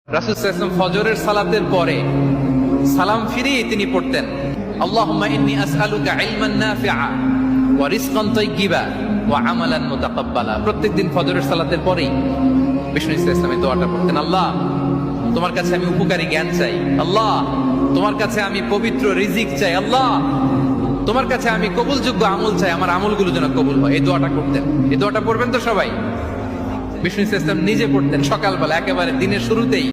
রাসূল সাল্লাল্লাহু আলাইহি ওয়াসাল্লাম ফজরের সালাতের পরে সালাম ফিরিয়ে তিনি পড়তেন, আল্লাহুম্মা ইন্নী আসআলুকা ইলমান নাফিআ ওয়া রিজকান তাইয়্যিবা ওয়া আমালান মুতাকাব্বালা। প্রত্যেকদিন ফজরের সালাতের পরেই বিষ্ণু ইসলামের দোয়াটা পড়তেন, আল্লাহ তোমার কাছে আমি উপকারী জ্ঞান চাই, আল্লাহ তোমার কাছে আমি পবিত্র রিজিক চাই, আল্লাহ তোমার কাছে আমি কবুলযোগ্য আমল চাই, আমার আমলগুলো যেন কবুল হয়। এই দোয়াটা করতেন। এই দোয়াটা পড়বেন তো সবাই। বিষ্ণু ইসলাম নিজে পড়তেন সকালবেলা, একেবারে দিনের শুরুতেই।